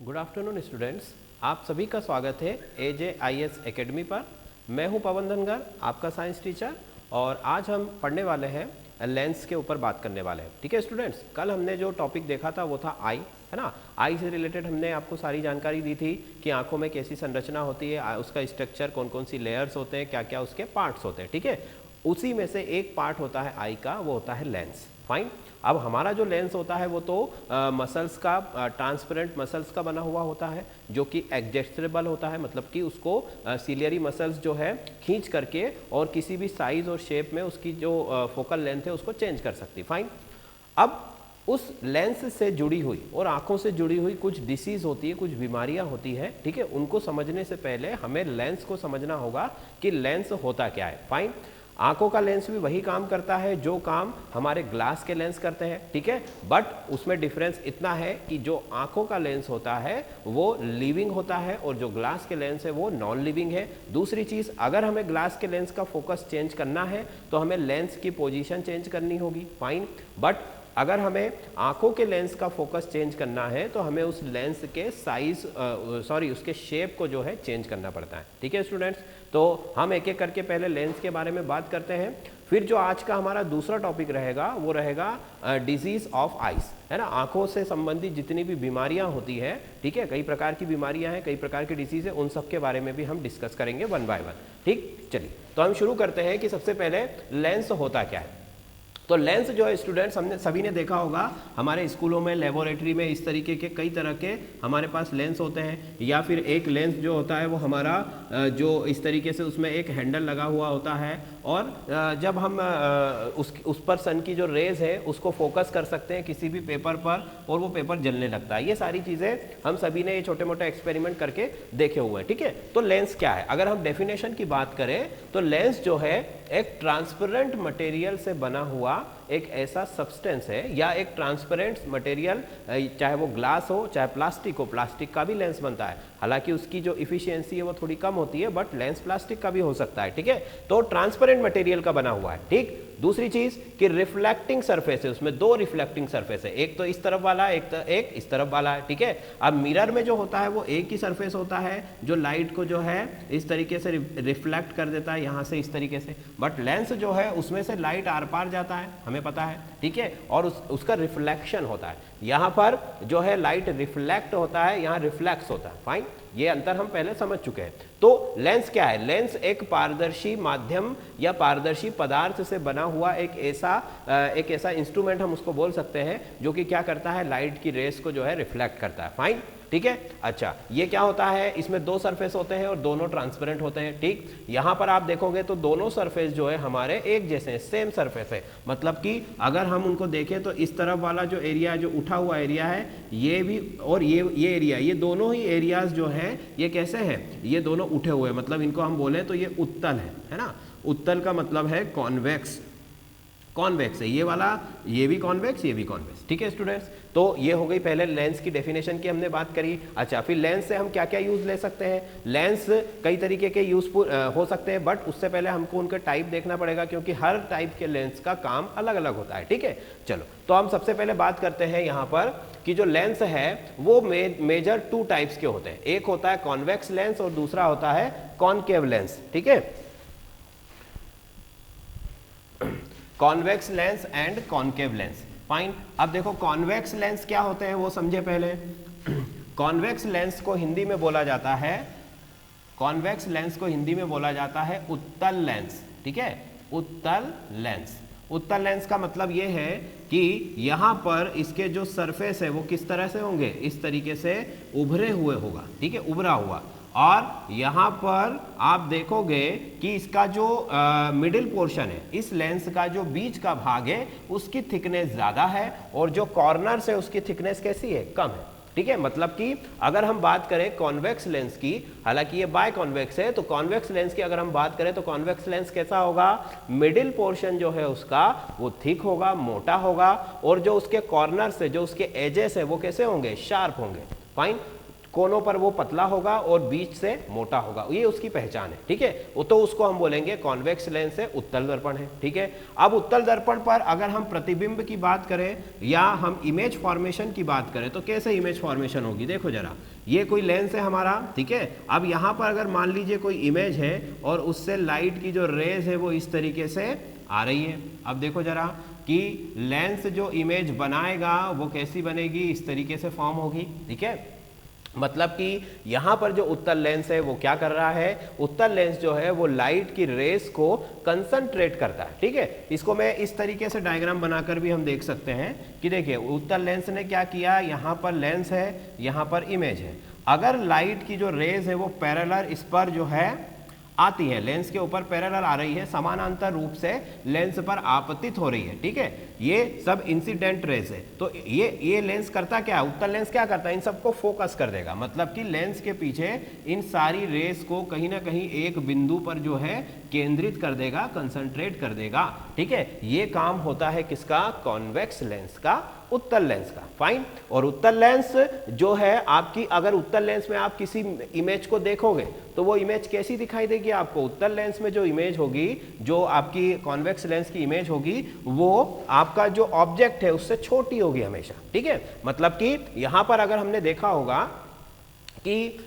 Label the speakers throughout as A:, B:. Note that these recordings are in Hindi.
A: गुड आफ्टरनून स्टूडेंट्स, आप सभी का स्वागत है AJIS एकेडमी पर। मैं हूं पवन धनगर, आपका साइंस टीचर, और आज हम पढ़ने वाले हैं लेंस के ऊपर बात करने वाले हैं। ठीक है स्टूडेंट्स, कल हमने जो टॉपिक देखा था वो था आई, है ना। आई से रिलेटेड हमने आपको सारी जानकारी दी थी कि आंखों में कैसी संरचना होती है, उसका स्ट्रक्चर, कौन कौन सी लेयर्स होते हैं, क्या क्या उसके पार्ट्स होते हैं। ठीक है, उसी में से एक पार्ट होता है आई का, वो होता है लेंस। फाइन। अब हमारा जो लेंस होता है वो तो मसल्स का, ट्रांसपेरेंट मसल्स का बना हुआ होता है, जो कि एडजस्टेबल होता है, मतलब कि उसको सिलियरी मसल्स जो है खींच करके और किसी भी साइज और शेप में उसकी जो फोकल लेंथ है उसको चेंज कर सकती। फाइन। अब उस लेंस से जुड़ी हुई और आंखों से जुड़ी हुई कुछ डिसीज होती है, कुछ बीमारियां होती है। ठीक है, उनको समझने से पहले हमें लेंस को समझना होगा कि लेंस होता क्या है। फाइन। आंखों का लेंस भी वही काम करता है जो काम हमारे ग्लास के लेंस करते हैं। ठीक है, बट उसमें डिफरेंस इतना है कि जो आंखों का लेंस होता है वो लिविंग होता है और जो ग्लास के लेंस है वो नॉन लिविंग है। दूसरी चीज, अगर हमें ग्लास के लेंस का फोकस चेंज करना है तो हमें लेंस की पोजीशन चेंज करनी होगी। फाइन। बट अगर हमें आंखों के लेंस का फोकस चेंज करना है तो हमें उस लेंस के साइज उसके शेप को जो है चेंज करना पड़ता है। ठीक है स्टूडेंट्स, तो हम एक एक करके पहले लेंस के बारे में बात करते हैं। फिर जो आज का हमारा दूसरा टॉपिक रहेगा वो रहेगा डिजीज ऑफ आइस, है ना। आंखों से संबंधित जितनी भी बीमारियां होती है, ठीक है, कई प्रकार की बीमारियां हैं, कई प्रकार की डिजीज है, उन सब के बारे में भी हम डिस्कस करेंगे वन बाय वन। ठीक, चलिए तो हम शुरू करते हैं कि सबसे पहले लेंस होता क्या है। तो लेंस जो है स्टूडेंट्स, हमने सभी ने देखा होगा हमारे स्कूलों में, लेबोरेटरी में इस तरीके के कई तरह के हमारे पास लेंस होते हैं। या फिर एक लेंस जो होता है वो हमारा जो इस तरीके से उसमें एक हैंडल लगा हुआ होता है और जब हम उस पर सन की जो रेज है उसको फोकस कर सकते हैं किसी भी पेपर पर और वो पेपर जलने लगता है। ये सारी चीज़ें हम सभी ने ये छोटे मोटे एक्सपेरिमेंट करके देखे हुए हैं। ठीक है, तो लेंस क्या है, अगर हम डेफिनेशन की बात करें तो लेंस जो है एक ट्रांसपेरेंट मटेरियल से बना हुआ एक ऐसा सब्सटेंस है या एक ट्रांसपेरेंट मटेरियल, चाहे वो ग्लास हो चाहे प्लास्टिक हो, प्लास्टिक का भी लेंस बनता है, हालांकि उसकी जो इफिशियंसी है वो थोड़ी कम होती है, बट लेंस प्लास्टिक का भी हो सकता है। ठीक है, तो ट्रांसपेरेंट मटेरियल का बना हुआ है। ठीक, दूसरी चीज कि रिफ्लेक्टिंग सरफेस है, उसमें दो रिफ्लेक्टिंग सरफेस है, एक तो इस तरफ वाला, एक इस तरफ वाला है। ठीक है, अब मिरर में जो होता है वो एक ही सरफेस होता है जो लाइट को जो है इस तरीके से रिफ्लेक्ट कर देता है यहां से इस तरीके से, बट लेंस जो है उसमें से लाइट आर पार जाता है, हमें पता है। ठीक है, और उसका रिफ्लेक्शन होता है, यहां पर जो है लाइट रिफ्लेक्ट होता है, यहां रिफ्लेक्स होता है। फाइन, ये अंतर हम पहले समझ चुके हैं। तो लेंस क्या है, लेंस एक पारदर्शी माध्यम या पारदर्शी पदार्थ से बना हुआ एक ऐसा इंस्ट्रूमेंट हम उसको बोल सकते हैं जो कि क्या करता है, लाइट की रेस को जो है रिफ्लेक्ट करता है। फाइन, ठीक है। अच्छा, ये क्या होता है, इसमें दो सरफेस होते हैं और दोनों ट्रांसपेरेंट होते हैं। ठीक, यहां पर आप देखोगे तो दोनों सरफेस जो है हमारे एक जैसे हैं, सेम सरफेस है, मतलब कि अगर हम उनको देखें तो इस तरफ वाला जो एरिया, जो उठा हुआ एरिया है, ये भी और ये एरिया, ये दोनों ही एरियाज जो है ये कैसे हैं, ये दोनों उठे हुए हैं, मतलब इनको हम बोले तो ये उत्तल है ना। उत्तल का मतलब है कॉन्वेक्स, कॉन्वेक्स है ये वाला, ये भी कॉन्वेक्स, ये भी कॉन्वेक्स। ठीक है स्टूडेंट्स, तो ये हो गई पहले लेंस की डेफिनेशन की हमने बात करी। अच्छा, फिर लेंस से हम क्या क्या यूज ले सकते हैं। लेंस कई तरीके के यूजफुल हो सकते हैं, बट उससे पहले हमको उनका टाइप देखना पड़ेगा क्योंकि हर टाइप के लेंस का काम अलग अलग होता है। ठीक है, चलो तो हम सबसे पहले बात करते हैं यहाँ पर कि जो लेंस है वो मेजर टू टाइप्स के होते हैं। एक होता है कॉन्वेक्स लेंस और दूसरा होता है कॉनकेव लेंस। ठीक है, convex lens and concave lens. Fine, अब देखो कॉन्वेक्स लेंस क्या होते हैं वो समझे पहले। कॉन्वेक्स लेंस को हिंदी में बोला जाता है, कॉन्वेक्स लेंस को हिंदी में बोला जाता है उत्तल लेंस। ठीक है, उत्तल लेंस। उत्तल लेंस का मतलब ये है कि यहां पर इसके जो सरफेस है वो किस तरह से होंगे, इस तरीके से उभरे हुए होगा। ठीक है, उभरा हुआ, और यहां पर आप देखोगे कि इसका जो मिडिल पोर्शन है, इस लेंस का जो बीच का भाग है उसकी थिकनेस ज्यादा है और जो कॉर्नर्स है उसकी थिकनेस कैसी है, कम है। ठीक है, मतलब कि अगर हम बात करें कॉन्वेक्स लेंस की, हालांकि ये बाय कॉन्वेक्स है, तो कॉन्वेक्स लेंस की अगर हम बात करें तो कॉन्वेक्स लेंस कैसा होगा, मिडिल पोर्शन जो है उसका वो थिक होगा, मोटा होगा, और जो उसके कॉर्नर्स है, जो उसके एजेस है वो कैसे होंगे, शार्प होंगे। फाइन, कोनों पर वो पतला होगा और बीच से मोटा होगा, ये उसकी पहचान है। ठीक है, तो उसको हम बोलेंगे कॉन्वेक्स लेंस है, उत्तल दर्पण है। ठीक है, अब उत्तल दर्पण पर अगर हम प्रतिबिंब की बात करें या हम इमेज फॉर्मेशन की बात करें तो कैसे इमेज फॉर्मेशन होगी, देखो जरा, ये कोई लेंस है हमारा। ठीक है, अब यहाँ पर अगर मान लीजिए कोई इमेज है और उससे लाइट की जो रेज है वो इस तरीके से आ रही है। अब देखो जरा कि लेंस जो इमेज बनाएगा वो कैसी बनेगी, इस तरीके से फॉर्म होगी। ठीक है, मतलब कि यहाँ पर जो उत्तल लेंस है वो क्या कर रहा है, उत्तल लेंस जो है वो लाइट की रेस को कंसंट्रेट करता है। ठीक है, इसको मैं इस तरीके से डायग्राम बनाकर भी हम देख सकते हैं कि देखिए उत्तल लेंस ने क्या किया, यहाँ पर लेंस है, यहाँ पर इमेज है। अगर लाइट की जो रेज है वो पैरेलल इस पर जो है आती है, लेंस के ऊपर पैरेलल आ रही है, समानांतर रूप से लेंस पर आपतित हो रही है। ठीक है, ये सब इंसिडेंट रेज है। तो ये लेंस करता क्या है, उत्तल लेंस क्या करता है, इन सबको फोकस कर देगा, मतलब कि लेंस के पीछे इन सारी रेस को कहीं ना कहीं एक बिंदु पर जो है केंद्रित कर देगा, कंसंट्रेट कर देगा। ठीक है, ये काम होता है किसका, कॉन्वेक्स लेंस का, उत्तल लेंस का। फाइन, और उत्तल लेंस जो है आपकी, अगर उत्तल लेंस में आप किसी इमेज को देखोगे तो वो इमेज कैसी दिखाई देगी आपको, उत्तल लेंस में जो इमेज होगी, जो आपकी कॉन्वेक्स लेंस की इमेज होगी, वो आपका जो ऑब्जेक्ट है उससे छोटी होगी हमेशा। ठीक है, मतलब कि यहां पर अगर हमने देखा होगा कि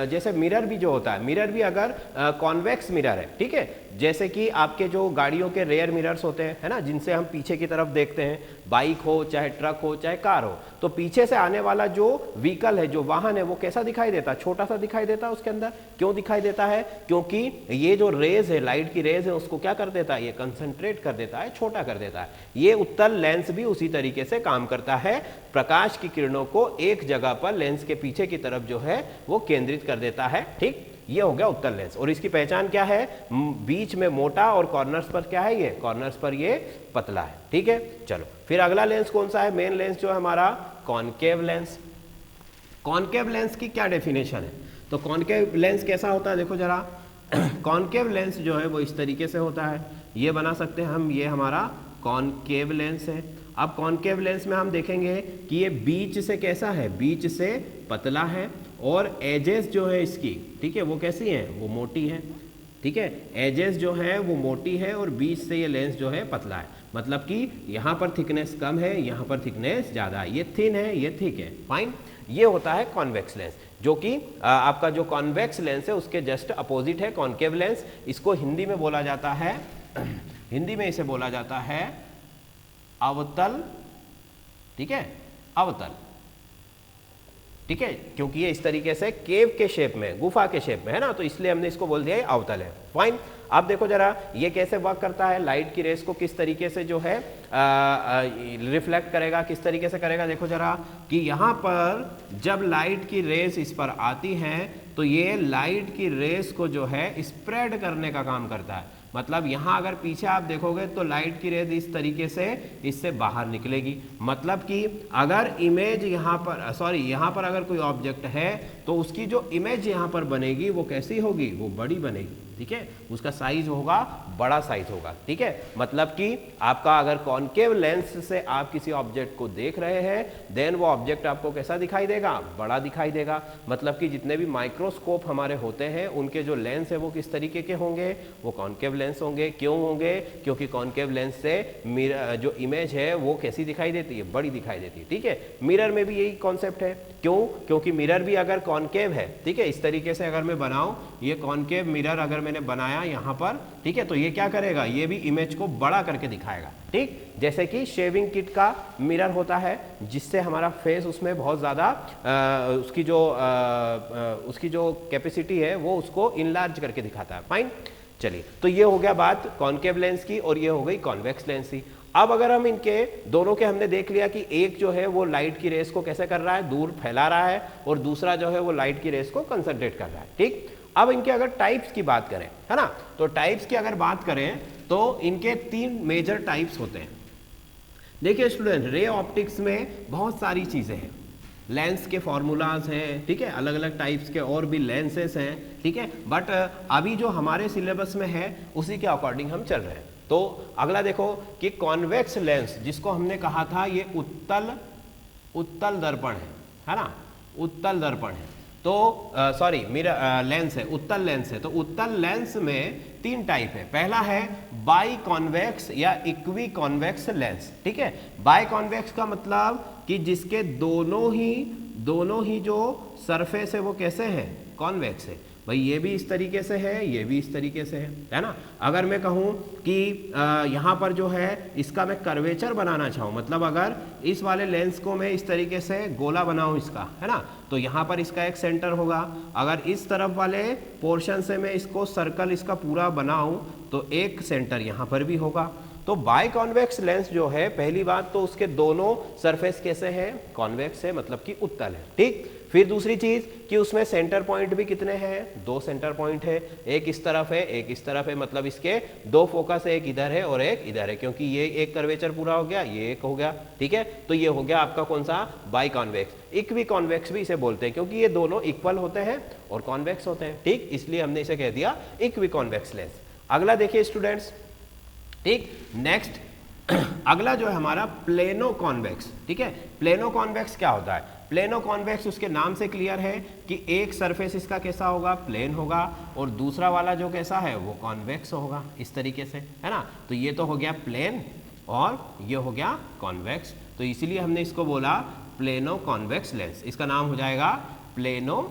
A: जैसे मिरर भी जो होता है, मिरर भी अगर कॉन्वेक्स मिरर है, ठीक है, जैसे कि आपके जो गाड़ियों के रेयर मिरर्स होते हैं, है ना, जिनसे हम पीछे की तरफ देखते हैं, बाइक हो चाहे ट्रक हो चाहे कार हो, तो पीछे से आने वाला जो व्हीकल है, जो वाहन है, वो कैसा दिखाई देता है, छोटा सा दिखाई देता है उसके अंदर। क्यों दिखाई देता है, क्योंकि ये जो रेज है, लाइट की रेज है, उसको क्या कर देता है, ये कंसंट्रेट कर देता है, छोटा कर देता है। ये उत्तल लेंस भी उसी तरीके से काम करता है, प्रकाश की किरणों को एक जगह पर लेंस के पीछे की तरफ जो है वो केंद्रित कर देता है। ठीक, ये हो गया उत्तल लेंस। और इसकी पहचान क्या है, बीच में मोटा और कॉर्नर्स पर क्या है, ये कॉर्नर्स पर ये पतला है। ठीक है, चलो फिर अगला लेंस कौन सा है, मेन लेंस जो है हमारा कॉनकेव लेंस। कॉनकेव लेंस की क्या डेफिनेशन है, तो कॉनकेव लेंस कैसा होता है, देखो जरा, कॉनकेव लेंस जो है वो इस तरीके से होता है, ये बना सकते हैं हम, ये हमारा कॉनकेव लेंस है। अब कॉनकेव लेंस में हम देखेंगे कि ये बीच से कैसा है, बीच से पतला है, और एजेस जो है इसकी, ठीक है, वो कैसी हैं, वो मोटी है। ठीक है, एजेस जो है वो मोटी है और बीच से ये लेंस जो है पतला है, मतलब कि यहाँ पर थिकनेस कम है, यहाँ पर थिकनेस ज़्यादा है, ये थिन है, ये थिक है। फाइन, ये होता है कॉन्वेक्स लेंस, जो कि आपका जो कॉन्वेक्स लेंस है उसके जस्ट अपोजिट है कॉनकेव लेंस। इसको हिंदी में बोला जाता है, हिंदी में इसे बोला जाता है अवतल। ठीक है, अवतल। ठीक है, क्योंकि ये इस तरीके से केव के शेप में, गुफा के शेप में है ना, तो इसलिए हमने इसको बोल दिया ये अवतल है। फाइन, अब देखो जरा ये कैसे वर्क करता है, लाइट की रेस को किस तरीके से जो है रिफ्लेक्ट करेगा, किस तरीके से करेगा। देखो जरा कि यहाँ पर जब लाइट की रेस इस पर आती है तो ये लाइट की रेस को जो है स्प्रेड करने का काम करता है, मतलब यहाँ अगर पीछे आप देखोगे तो लाइट की रेज इस तरीके से इससे बाहर निकलेगी, मतलब कि अगर इमेज यहाँ पर यहाँ पर अगर कोई ऑब्जेक्ट है तो उसकी जो इमेज यहाँ पर बनेगी वो कैसी होगी, वो बड़ी बनेगी। ठीक है, उसका साइज होगा, बड़ा साइज होगा। ठीक है, मतलब कि आपका अगर कॉनकेव लेंस से आप किसी ऑब्जेक्ट को देख रहे हैं, देन वो ऑब्जेक्ट आपको कैसा दिखाई देगा, बड़ा दिखाई देगा। मतलब कि जितने भी माइक्रोस्कोप हमारे होते हैं उनके जो लेंस है वो किस तरीके के होंगे, वो कॉनकेव लेंस होंगे। क्यों होंगे, क्योंकि कॉनकेव लेंस से जो इमेज है वो कैसी दिखाई देती है, बड़ी दिखाई देती है। ठीक है, मिरर में भी यही कॉन्सेप्ट है। क्यों, क्योंकि मिरर भी अगर कॉनकेव है, ठीक है, इस तरीके से अगर मैं बनाऊं, ये कॉनकेव मिरर अगर मैंने बनाया यहाँ पर, ठीक है, तो ये क्या करेगा, ये भी इमेज को बड़ा करके दिखाएगा। ठीक, जैसे कि शेविंग किट का मिरर होता है, जिससे हमारा फेस उसमें बहुत ज़्यादा उसकी जो कैपेसिटी है वो उसको इनलार्ज करके दिखाता है। फाइन, चलिए, तो ये हो गया बात कॉनकेव लेंस की और ये हो गई कॉन्वेक्स लेंस की। अब अगर हम इनके दोनों के हमने देख लिया कि एक जो है वो लाइट की रेस को कैसे कर रहा है, दूर फैला रहा है, और दूसरा जो है वो लाइट की रेस को कंसंट्रेट कर रहा है। ठीक, अब इनके अगर टाइप्स की बात करें, है ना, तो टाइप्स की अगर बात करें तो इनके 3 मेजर टाइप्स होते हैं। देखिए स्टूडेंट, रे ऑप्टिक्स में बहुत सारी चीजें हैं, लेंस के फॉर्मूलाज हैं, ठीक है, अलग अलग टाइप्स के और भी लेंसेस हैं, ठीक है, बट अभी जो हमारे सिलेबस में है उसी के अकॉर्डिंग हम चल रहे हैं। तो अगला देखो कि कॉन्वेक्स लेंस, जिसको हमने कहा था ये उत्तल दर्पण है ना, उत्तल दर्पण है, तो सॉरी मिरर लेंस है, उत्तल लेंस है। तो उत्तल लेंस में 3 टाइप है। पहला है बाई कॉन्वेक्स या इक्वी कॉन्वेक्स लेंस, ठीक है। बाई कॉन्वेक्स का मतलब कि जिसके दोनों ही जो सरफेस है वो कैसे हैं, कॉन्वेक्स है। भाई ये भी इस तरीके से है, ये भी इस तरीके से है ना। अगर मैं कहूँ कि यहाँ पर जो है इसका मैं कर्वेचर बनाना चाहूँ, मतलब अगर इस वाले लेंस को मैं इस तरीके से गोला बनाऊँ इसका, है ना, तो यहाँ पर इसका एक सेंटर होगा। अगर इस तरफ वाले पोर्शन से मैं इसको सर्कल इसका पूरा बनाऊँ तो एक सेंटर यहाँ पर भी होगा। तो बाई कॉन्वेक्स लेंस जो है, पहली बात तो उसके दोनों सरफेस कैसे हैं, कॉन्वेक्स है, मतलब कि उत्तल है, ठीक। फिर दूसरी चीज कि उसमें सेंटर पॉइंट भी कितने हैं, 2 सेंटर पॉइंट है, एक इस तरफ है एक इस तरफ है, मतलब इसके 2 फोकस है, एक इधर है और एक इधर है, क्योंकि ये एक कर्वेचर पूरा हो गया, ये एक हो गया, ठीक है। तो ये हो गया आपका कौन सा, बाई कॉन्वेक्स। इक्वी कॉन्वेक्स भी इसे बोलते हैं क्योंकि ये दोनों इक्वल होते हैं और कॉन्वेक्स होते हैं, ठीक, इसलिए हमने इसे कह दिया इक्वी कॉन्वेक्स लेंस। अगला देखिए स्टूडेंट्स, ठीक, नेक्स्ट अगला जो है हमारा प्लेनो कॉन्वेक्स, ठीक है। प्लेनो कॉन्वेक्स क्या होता है, प्लेनो कॉन्वेक्स उसके नाम से क्लियर है कि एक सरफेस इसका कैसा होगा, प्लेन होगा, और दूसरा वाला जो कैसा है वो कॉन्वेक्स होगा, इस तरीके से, है ना। तो ये तो हो गया प्लेन और ये हो गया कॉन्वेक्स, तो इसीलिए हमने इसको बोला प्लेनो कॉन्वेक्स लेंस। इसका नाम हो जाएगा प्लेनो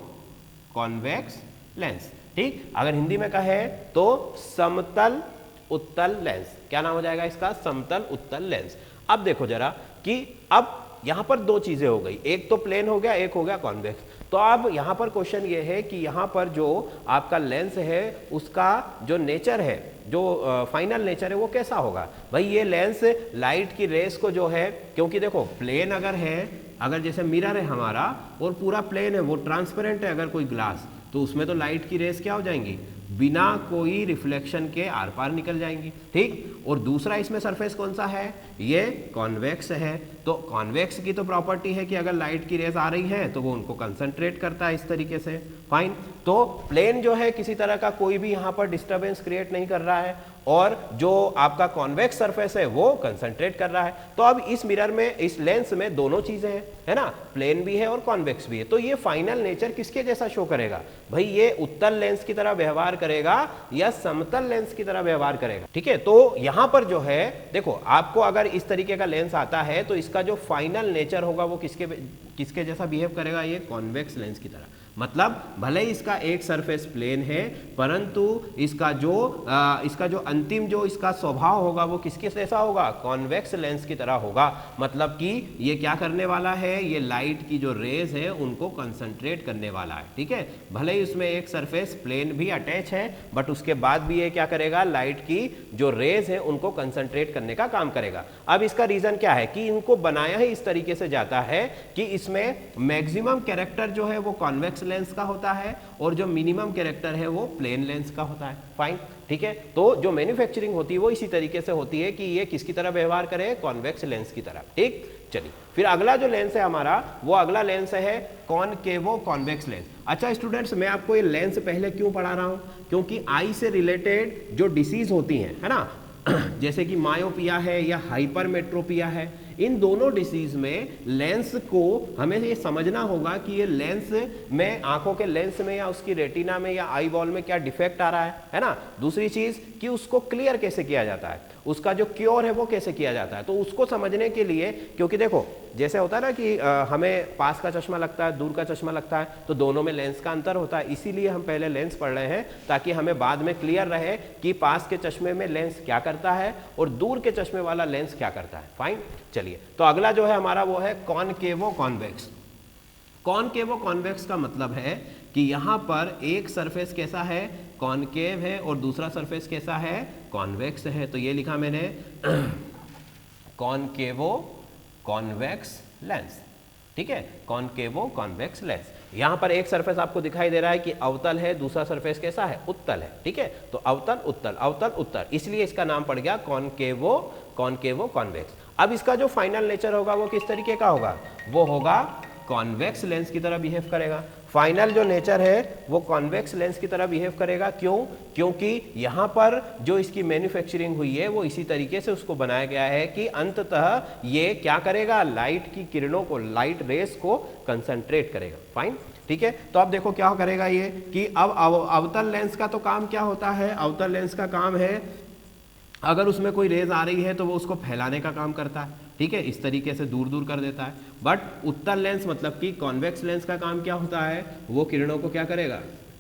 A: कॉन्वेक्स लेंस, ठीक। अगर हिंदी में कहे तो समतल उत्तल लेंस, क्या नाम हो जाएगा इसका, समतल उत्तल लेंस। अब देखो जरा कि अब यहां पर 2 चीजें हो गई, एक तो प्लेन हो गया, एक हो गया कॉन्वेक्स। तो अब यहां पर क्वेश्चन ये है कि यहां पर जो आपका लेंस है उसका जो नेचर है, जो फाइनल नेचर है वो कैसा होगा। भाई ये लेंस लाइट की रेस को जो है, क्योंकि देखो प्लेन अगर है, अगर जैसे मिरर है हमारा और पूरा प्लेन है, वो ट्रांसपेरेंट है अगर कोई ग्लास, तो उसमें तो लाइट की रेस क्या हो जाएंगी, बिना कोई रिफ्लेक्शन के आर पार निकल जाएंगी, ठीक। और दूसरा इसमें सरफेस कौन सा है, ये कॉन्वेक्स है। तो कॉन्वेक्स की तो प्रॉपर्टी है कि अगर लाइट की रेज आ रही है तो वो उनको कंसंट्रेट करता है इस तरीके से, फाइन। तो प्लेन जो है किसी तरह का कोई भी यहाँ पर डिस्टर्बेंस क्रिएट नहीं कर रहा है, और जो आपका कॉन्वेक्स सरफेस है वो कंसंट्रेट कर रहा है। तो अब इस मिरर में, इस लेंस में दोनों चीजें हैं, है ना, प्लेन भी है और कॉन्वेक्स भी है। तो ये फाइनल नेचर किसके जैसा शो करेगा, भाई ये उत्तल लेंस की तरह व्यवहार करेगा या समतल लेंस की तरह व्यवहार करेगा, ठीक है। तो यहां पर जो है देखो, आपको अगर इस तरीके का लेंस आता है तो इसका जो फाइनल नेचर होगा वो किसके जैसा बिहेव करेगा, ये कॉन्वेक्स लेंस की तरह। मतलब भले ही इसका एक सरफेस प्लेन है, परंतु इसका जो अंतिम जो इसका स्वभाव होगा वो किसके जैसा होगा, कॉन्वेक्स लेंस की तरह होगा। मतलब कि ये क्या करने वाला है, ये लाइट की जो रेज है उनको कंसंट्रेट करने वाला है, ठीक है। भले ही उसमें एक सरफेस प्लेन भी अटैच है, बट उसके बाद भी ये क्या करेगा, लाइट की जो रेज है उनको कंसंट्रेट करने का काम करेगा। अब इसका रीजन क्या है कि इनको बनाया ही इस तरीके से जाता है कि इसमें मैक्सिमम कैरेक्टर जो है वो कॉन्वेक्स लेंस का होता है और जो मिनिमम कैरेक्टर है वो प्लेन लेंस का होता है, फाइन, ठीक है। तो जो मैन्युफैक्चरिंग होती है वो इसी तरीके से होती है कि ये किसकी तरह व्यवहार करे, कॉन्वेक्स लेंस की तरह, ठीक। चलिए फिर अगला जो लेंस है हमारा, वो अगला लेंस है कॉनकेवो कॉन्वेक्स लेंस। अच्छा स्टूडेंट्स, मैं आपको ये लेंस पहले क्यों पढ़ा रहा हूं, क्योंकि आई से रिलेटेड जो डिसीज होती हैं, है ना, जैसे कि मायोपिया है या हाइपरमेट्रोपिया है, इन दोनों डिसीज में लेंस को हमें ये समझना होगा कि ये लेंस में, आंखों के लेंस में या उसकी रेटिना में या आई बॉल में क्या डिफेक्ट आ रहा है ना। दूसरी चीज कि उसको क्लियर कैसे किया जाता है, उसका जो क्योर है वो कैसे किया जाता है। तो उसको समझने के लिए, क्योंकि देखो जैसे होता है ना कि हमें पास का चश्मा लगता है, दूर का चश्मा लगता है, तो दोनों में लेंस का अंतर होता है, इसीलिए हम पहले लेंस पढ़ रहे हैं ताकि हमें बाद में क्लियर रहे कि पास के चश्मे में लेंस क्या करता है और दूर के चश्मे वाला लेंस क्या करता है, फाइन। चलिए तो अगला जो है हमारा वो है कॉनकेवो कॉन्वेक्स। कॉनकेवो कॉन्वेक्स का मतलब है कि यहां पर एक सरफेस कैसा है, कॉनकेव है, और दूसरा सरफेस कैसा है, कॉन्वेक्स है। तो ये लिखा मैंने कॉनकेवो कॉन्वेक्स लेंस, ठीक है, कॉनकेवो कॉन्वेक्स लेंस। यहां पर एक सरफेस आपको दिखाई दे रहा है कि अवतल है, दूसरा सरफेस कैसा है, उत्तल है, ठीक है। तो अवतल उत्तल, अवतल उत्तल, इसलिए इसका नाम पड़ गया कॉनकेवो कॉन्वेक्स। अब इसका जो फाइनल नेचर होगा वो किस तरीके का होगा, वो होगा कॉन्वेक्स लेंस की तरह बिहेव करेगा। फाइनल जो नेचर है वो कॉन्वेक्स लेंस की तरह बिहेव करेगा। क्यों? क्योंकि यहाँ पर जो इसकी मैन्युफैक्चरिंग हुई है वो इसी तरीके से उसको बनाया गया है कि अंततः ये क्या करेगा, लाइट की किरणों को, लाइट रेस को कंसंट्रेट करेगा। फाइन, ठीक है। तो अब देखो क्या करेगा ये कि अब अवतल लेंस का तो काम क्या होता है, अवतल लेंस का काम है अगर उसमें कोई रेज आ रही है तो वो उसको फैलाने का काम करता है, ठीक है, इस तरीके से दूर दूर कर देता है। बट उत्तल लेंस मतलब कि कॉन्वेक्स लेंस का काम क्या होता है, वो किरणों को क्या करेगा,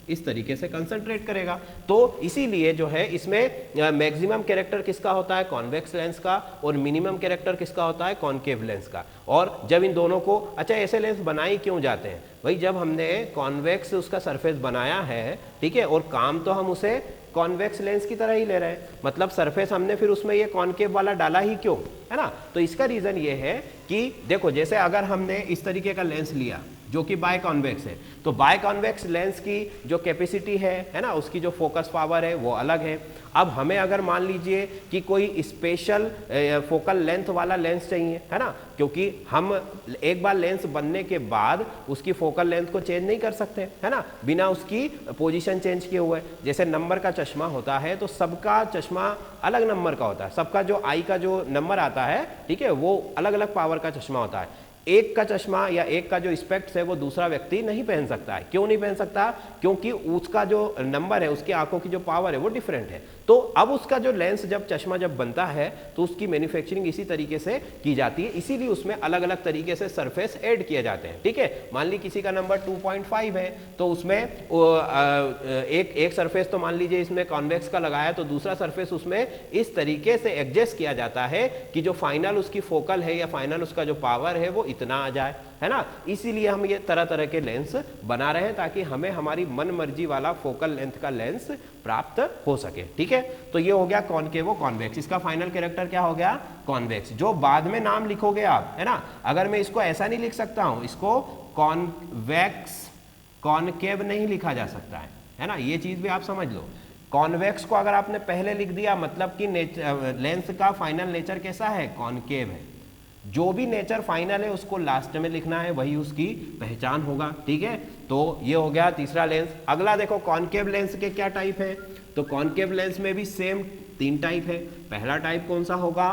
A: इस तरीके से कंसंट्रेट करेगा। तो इसीलिए जो है इसमें मैक्सिमम कैरेक्टर किसका होता है, कॉन्वेक्स लेंस का, और मिनिमम कैरेक्टर किसका होता है, कॉनकेव लेंस का। और जब इन दोनों को, अच्छा ऐसे लेंस बनाए क्यों जाते हैं भाई, जब हमने कॉन्वेक्स उसका सरफेस बनाया है, ठीक है, और काम तो हम उसे कॉन्वेक्स लेंस की तरह ही ले रहे हैं, मतलब सरफेस हमने फिर उसमें ये कॉनकेव वाला डाला ही क्यों, है ना। तो इसका रीजन ये है कि देखो जैसे अगर हमने इस तरीके का लेंस लिया जो कि बाय कॉन्वेक्स है, तो बाय कॉन्वेक्स लेंस की जो कैपेसिटी है ना, उसकी जो फोकस पावर है वो अलग है। अब हमें अगर मान लीजिए कि कोई स्पेशल फोकल लेंथ वाला लेंस चाहिए, है ना, क्योंकि हम एक बार लेंस बनने के बाद उसकी फोकल लेंथ को चेंज नहीं कर सकते, है ना, बिना उसकी पोजीशन चेंज किए हुए। जैसे नंबर का चश्मा होता है तो सबका चश्मा अलग नंबर का होता है, सबका जो आई का जो नंबर आता है, ठीक है, वो अलग अलग पावर का चश्मा होता है। एक का चश्मा या एक का जो स्पेक्ट्स है वो दूसरा व्यक्ति नहीं पहन सकता है। क्यों नहीं पहन सकता? क्योंकि उसका जो नंबर है, उसकी आंखों की जो पावर है वो डिफरेंट है। तो अब उसका जो लेंस, जब चश्मा जब बनता है तो उसकी मैन्युफैक्चरिंग इसी तरीके से की जाती है, इसीलिए उसमें अलग अलग तरीके से सरफेस ऐड किए जाते हैं, ठीक है। मान ली किसी का नंबर 2.5 है तो उसमें एक सरफेस तो मान लीजिए इसमें कॉन्वेक्स का लगाया, तो दूसरा सरफेस उसमें इस तरीके से एडजस्ट किया जाता है कि जो फाइनल उसकी फोकल है या फाइनल उसका जो पावर है वो इतना आ जाए, है ना। इसीलिए हम ये तरह तरह के लेंस बना रहे हैं ताकि हमें हमारी मन मर्जी वाला फोकल लेंथ का लेंस प्राप्त हो सके, ठीक है। तो ये हो गया कॉनकेव कॉन्वेक्स, इसका फाइनल कैरेक्टर क्या हो गया, कॉन्वेक्स। जो बाद में नाम लिखोगे आप, है ना, अगर मैं इसको ऐसा नहीं लिख सकता हूं, इसको कॉन्वेक्स कॉनकेव नहीं लिखा जा सकता है ना, ये चीज भी आप समझ लो। कॉन्वेक्स को अगर आपने पहले लिख दिया मतलब कि लेंस का फाइनल नेचर कैसा है, कॉनकेव है। जो भी नेचर फाइनल है उसको लास्ट में लिखना है, वही उसकी पहचान होगा, ठीक है। तो ये हो गया तीसरा लेंस। अगला देखो कॉनकेव लेंस के क्या टाइप है, तो कॉनकेव लेंस में भी सेम 3 टाइप है। पहला टाइप कौन सा होगा,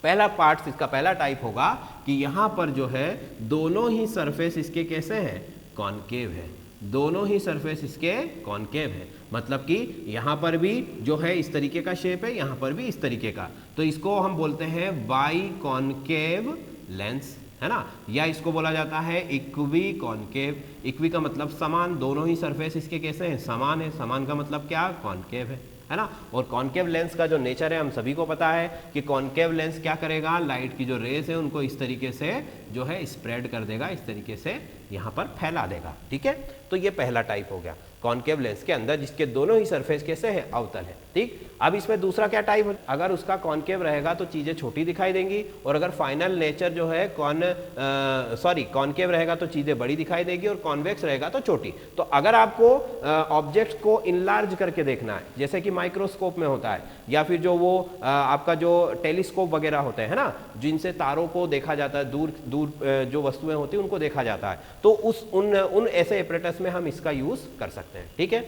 A: पहला पार्ट इसका पहला टाइप होगा कि यहां पर जो है दोनों ही सरफेस इसके कैसे हैं, कॉनकेव है, दोनों ही सरफेस इसके कॉनकेव है। मतलब कि यहां पर भी जो है इस तरीके का शेप है, यहां पर भी इस तरीके का, तो इसको हम बोलते हैं बाई कॉनकेव लेंस, है ना, या इसको बोला जाता है इक्वी कॉनकेव। इक्वी का मतलब समान, दोनों ही सरफेस इसके कैसे हैं, समान है। समान का मतलब क्या, कॉनकेव है ना। और कॉनकेव लेंस का जो नेचर है हम सभी को पता है कि कॉनकेव लेंस क्या करेगा, लाइट की जो रेस है उनको इस तरीके से जो है स्प्रेड कर देगा, इस तरीके से यहां पर फैला देगा, ठीक है। तो ये पहला टाइप हो गया कॉनकेव लेंस के अंदर, जिसके दोनों ही सरफेस कैसे हैं, अवतल है, ठीक। अब इसमें दूसरा क्या टाइप, अगर उसका कॉनकेव रहेगा तो चीजें छोटी दिखाई देंगी, और अगर फाइनल नेचर जो है कॉनकेव रहेगा तो चीजें बड़ी दिखाई देगी, और कॉन्वेक्स रहेगा तो छोटी। तो अगर आपको ऑब्जेक्ट को इनलार्ज करके देखना है, जैसे कि माइक्रोस्कोप में होता है, या फिर जो वो आपका जो टेलीस्कोप वगैरह होते हैं ना, जिनसे तारों को देखा जाता है, दूर दूर जो वस्तुएं होती हैं उनको देखा जाता है, तो उन ऐसे एपरेटस में हम इसका यूज कर सकते हैं, ठीक है।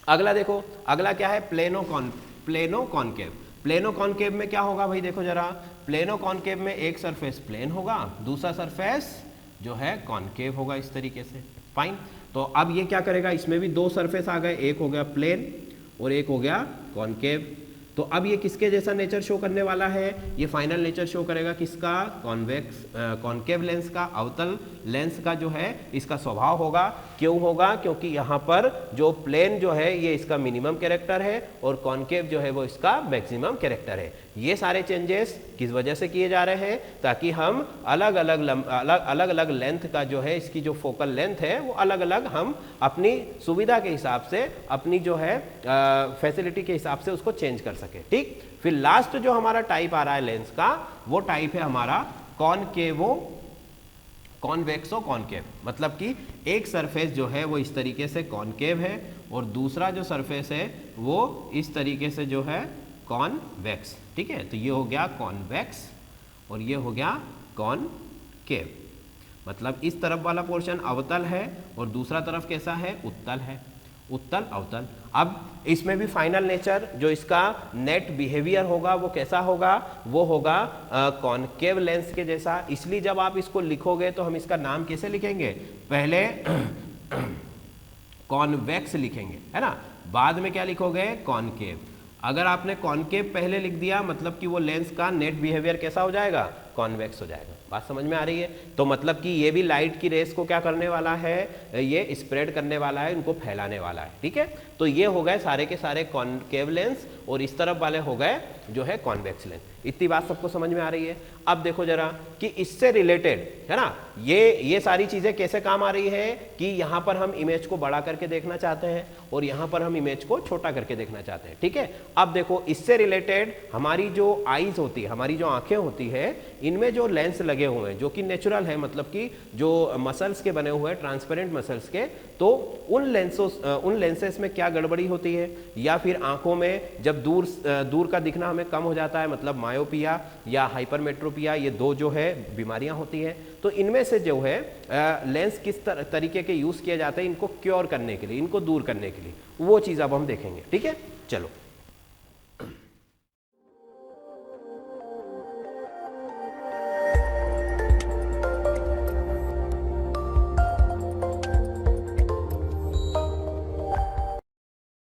A: अगला देखो, अगला क्या है, प्लेनो कॉनकेव। प्लेनो कॉनकेव में क्या होगा भाई, देखो जरा, प्लेनो कॉनकेव में एक सरफेस प्लेन होगा, दूसरा सरफेस जो है कॉनकेव होगा, इस तरीके से। फाइन। तो अब ये क्या करेगा, इसमें भी 2 सरफेस आ गए, एक हो गया प्लेन और एक हो गया कॉनकेव। तो अब ये किसके जैसा नेचर शो करने वाला है, ये फाइनल नेचर शो करेगा किसका, कॉनकेव लेंस का, अवतल लेंस का जो है इसका स्वभाव होगा। क्यों होगा, क्योंकि यहाँ पर जो प्लेन जो है ये इसका मिनिमम कैरेक्टर है और कॉनकेव जो है वो इसका मैक्सिमम कैरेक्टर है। ये सारे चेंजेस किस वजह से किए जा रहे हैं, ताकि हम अलग अलग लेंथ का जो है, इसकी जो फोकल लेंथ है वो अलग अलग हम अपनी सुविधा के हिसाब से, अपनी जो है फैसिलिटी के हिसाब से उसको चेंज कर सके, ठीक। फिर लास्ट जो हमारा टाइप आ रहा है लेंस का, वो टाइप है हमारा कॉन्वेक्सो कॉनकेव। मतलब कि एक सरफेस जो है वो इस तरीके से कॉनकेव है और दूसरा जो सरफेस है वो इस तरीके से जो है कॉन्वेक्स, ठीक है। तो ये हो गया कॉन्वेक्स और ये हो गया कॉनकेव। मतलब इस तरफ वाला पोर्शन अवतल है और दूसरा तरफ कैसा है, उत्तल है, उत्तल अवतल। अब इसमें भी फाइनल नेचर जो इसका नेट बिहेवियर होगा वो कैसा होगा, वो होगा कॉनकेव लेंस के जैसा। इसलिए जब आप इसको लिखोगे तो हम इसका नाम कैसे लिखेंगे, पहले कॉन्वेक्स लिखेंगे, है ना, बाद में क्या लिखोगे, कॉनकेव। अगर आपने कॉनकेव पहले लिख दिया मतलब कि वो लेंस का नेट बिहेवियर कैसा हो जाएगा, कॉन्वेक्स हो जाएगा। बात समझ में आ रही है। तो मतलब कि ये भी लाइट की रेस को क्या करने वाला है, ये स्प्रेड करने वाला है, इनको फैलाने वाला है, ठीक है। तो ये हो गए सारे के सारे कॉनकेव लेंस और इस तरफ वाले हो गए जो है कॉन्वेक्स लेंस। इतनी बात सबको समझ में आ रही है। अब देखो जरा कि इससे रिलेटेड, है ना, ये सारी चीजें कैसे काम आ रही है कि यहाँ पर हम इमेज को बड़ा करके देखना चाहते हैं और यहाँ पर हम इमेज को छोटा करके देखना चाहते हैं, ठीक है। अब देखो इससे रिलेटेड हमारी जो आईज होती है, हमारी जो आंखें होती है, इनमें जो लेंस लगे हुए हैं जो कि नेचुरल है, मतलब कि जो मसल्स के बने हुए हैं, ट्रांसपेरेंट मसल्स के, तो उन लेंसेस में क्या गड़बड़ी होती है, या फिर आंखों में जब दूर का दिखना हमें कम हो जाता है, मतलब मायोपिया या हाइपरमेट्रोपिया, ये दो जो है बीमारियां होती हैं। तो इनमें से जो है लेंस किस तरीके के यूज किए जाते हैं इनको क्योर करने के लिए, इनको दूर करने के लिए, वो चीज़ अब हम देखेंगे, ठीक है। चलो